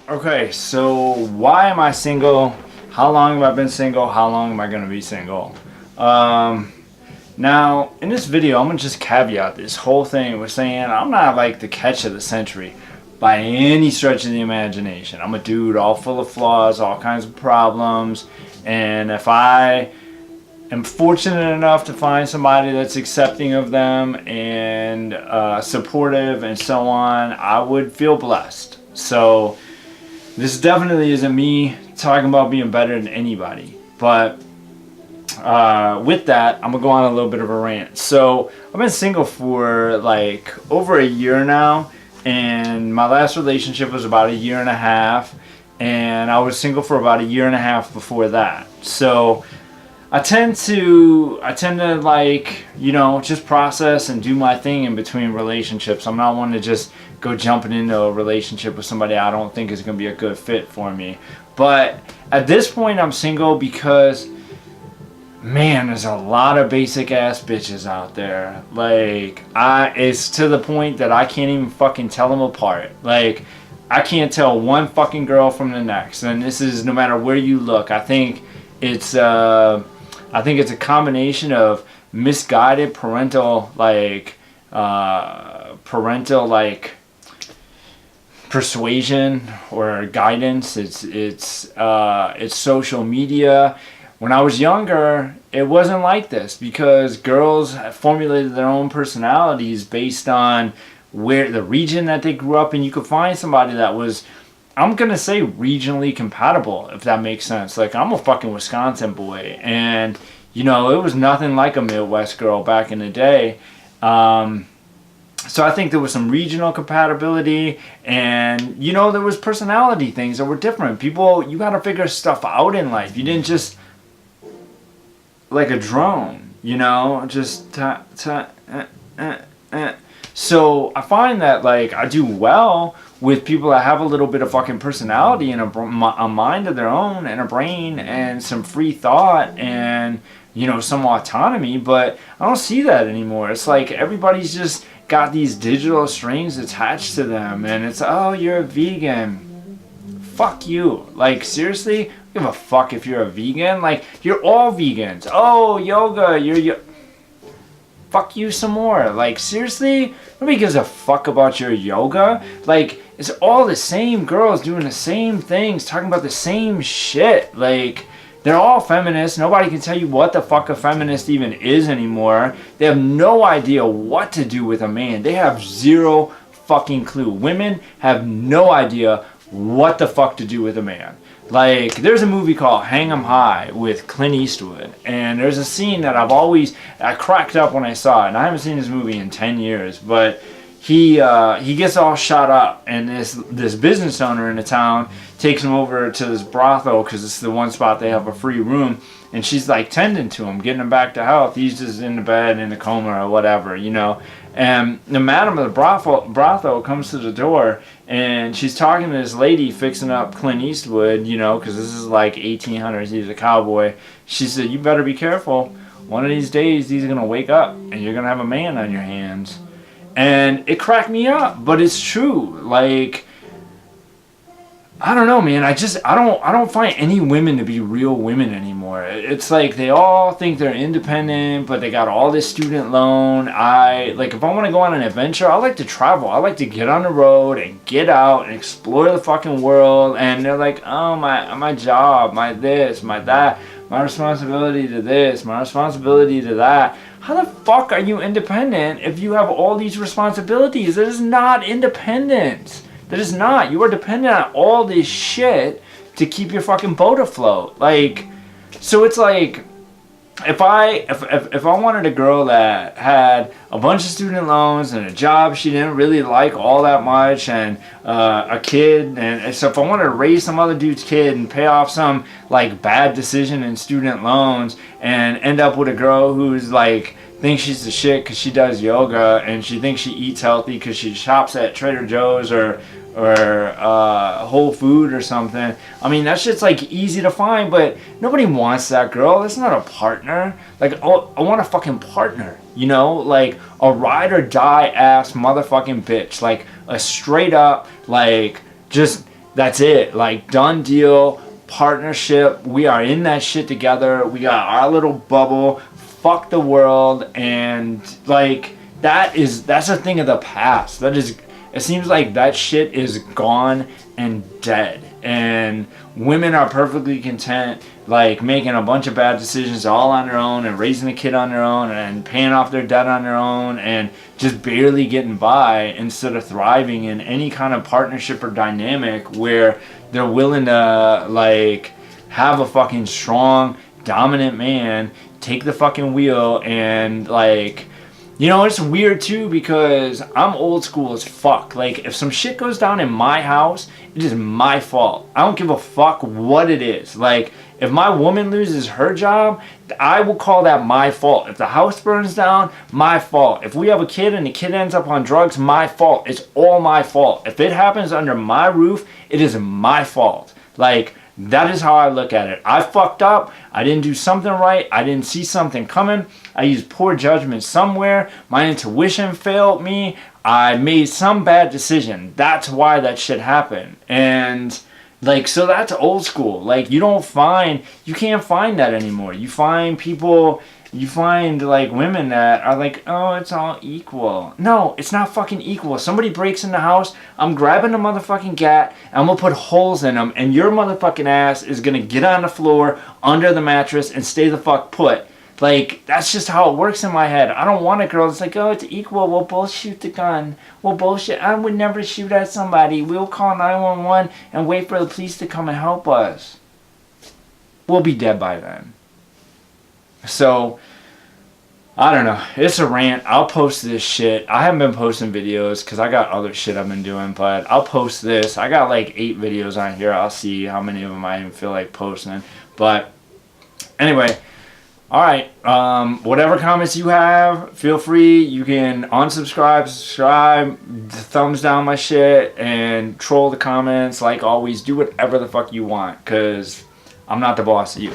Okay, so why am I single? How long have I been single? How long am I going to be single? Um, Now, in this video, I'm going to just caveat this whole thing with saying I'm not like the catch of the century by any stretch of the imagination. I'm a dude all full of flaws, all kinds of problems, and if I am fortunate enough to find somebody that's accepting of them and supportive and so on, I would feel blessed. So, this definitely isn't me talking about being better than anybody, but with that, I'm gonna go on a little bit of a rant. So I've been single for like over a year now, and my last relationship was about a year and a half, and I was single for about a year and a half before that. So I tend to like, just process and do my thing in between relationships. I'm not one to just go jumping into a relationship with somebody I don't think is going to be a good fit for me. But at this point I'm single because, man, there's a lot of basic ass bitches out there. Like, it's to the point that I can't even fucking tell them apart. Like, I can't tell one fucking girl from the next. And this is no matter where you look. I think it's a combination of misguided parental persuasion or guidance. It's social media. When I was younger, it wasn't like this because girls formulated their own personalities based on where the region that they grew up in. You could find somebody that was, I'm gonna say, regionally compatible, if that makes sense. Like, I'm a fucking Wisconsin boy, and it was nothing like a Midwest girl back in the day. So I think there was some regional compatibility, and there was personality things that were different. People, you gotta figure stuff out in life. You didn't just like a drone, just So I find that, like, I do well with people that have a little bit of fucking personality and a mind of their own and a brain and some free thought and, some autonomy, but I don't see that anymore. It's like everybody's just got these digital strings attached to them, and it's, oh, you're a vegan. Fuck you. Like, seriously? I don't give a fuck if you're a vegan. Like, you're all vegans. Oh, yoga, fuck you some more. Like, seriously? Nobody gives a fuck about your yoga. Like, it's all the same girls doing the same things, talking about the same shit. Like, they're all feminists. Nobody can tell you what the fuck a feminist even is anymore. They have no idea what to do with a man. They have zero fucking clue. Women have no idea what the fuck to do with a man. Like, there's a movie called Hang 'em High with Clint Eastwood, and there's a scene that I cracked up when I saw it, and I haven't seen this movie in 10 years, but he gets all shot up, and this business owner in the town takes him over to this brothel because it's the one spot they have a free room, and she's like tending to him, getting him back to health. He's just in the bed in a coma or whatever, And the madam of the brothel comes to the door, and she's talking to this lady fixing up Clint Eastwood, because this is like 1800s. He's a cowboy. She said, "You better be careful. One of these days, he's gonna wake up, and you're gonna have a man on your hands." And it cracked me up, but it's true. Like, I don't know, man. I don't find any women to be real women anymore. It's like they all think they're independent, but they got all this student loan. If I want to go on an adventure, I like to travel. I like to get on the road and get out and explore the fucking world. And they're like, oh, my job, my this, my that, my responsibility to this, my responsibility to that. How the fuck are you independent if you have all these responsibilities? That is not independence. That is not. You are dependent on all this shit to keep your fucking boat afloat. Like, so it's like, if I wanted a girl that had a bunch of student loans and a job she didn't really like all that much, and a kid, and so if I wanted to raise some other dude's kid and pay off some like bad decision in student loans and end up with a girl who's like thinks she's the shit because she does yoga and she thinks she eats healthy because she shops at Trader Joe's or Whole Food or something. I mean, that shit's like easy to find, but nobody wants that girl. That's not a partner. Like, oh, I want a fucking partner, like a ride or die ass motherfucking bitch, like a straight up, like, just that's it. Like, done deal, partnership. We are in that shit together. We got our little bubble. Fuck the world. And like, that's a thing of the past. It seems like that shit is gone and dead. And women are perfectly content, like, making a bunch of bad decisions all on their own, and raising a kid on their own, and paying off their debt on their own, and just barely getting by, instead of thriving in any kind of partnership or dynamic where they're willing to, like, have a fucking strong, dominant man take the fucking wheel. And like, you know, it's weird too, because I'm old school as fuck. Like, if some shit goes down in my house, it is my fault. I don't give a fuck what it is. Like, if my woman loses her job, I will call that my fault. If the house burns down, my fault. If we have a kid and the kid ends up on drugs, my fault. It's all my fault. If it happens under my roof, it is my fault. Like, that is how I look at it. I fucked up. I didn't do something right. I didn't see something coming. I used poor judgment somewhere. My intuition failed me. I made some bad decision. That's why that shit happened. And like, so that's old school. Like, you can't find that anymore. You find like women that are like, oh, it's all equal. No, it's not fucking equal. Somebody breaks in the house, I'm grabbing the motherfucking gat, and I'm gonna put holes in them, and your motherfucking ass is gonna get on the floor under the mattress and stay the fuck put. Like, that's just how it works in my head. I don't want a girl that's like, oh, it's equal. We'll both shoot the gun. We'll bullshit. I would never shoot at somebody. We'll call 911 and wait for the police to come and help us. We'll be dead by then. So, I don't know. It's a rant. I'll post this shit. I haven't been posting videos because I got other shit I've been doing, but I'll post this. I got like 8 videos on here. I'll see how many of them I even feel like posting. But anyway, alright. Whatever comments you have, feel free. You can unsubscribe, subscribe, thumbs down my shit, and troll the comments. Like always, do whatever the fuck you want, because I'm not the boss of you.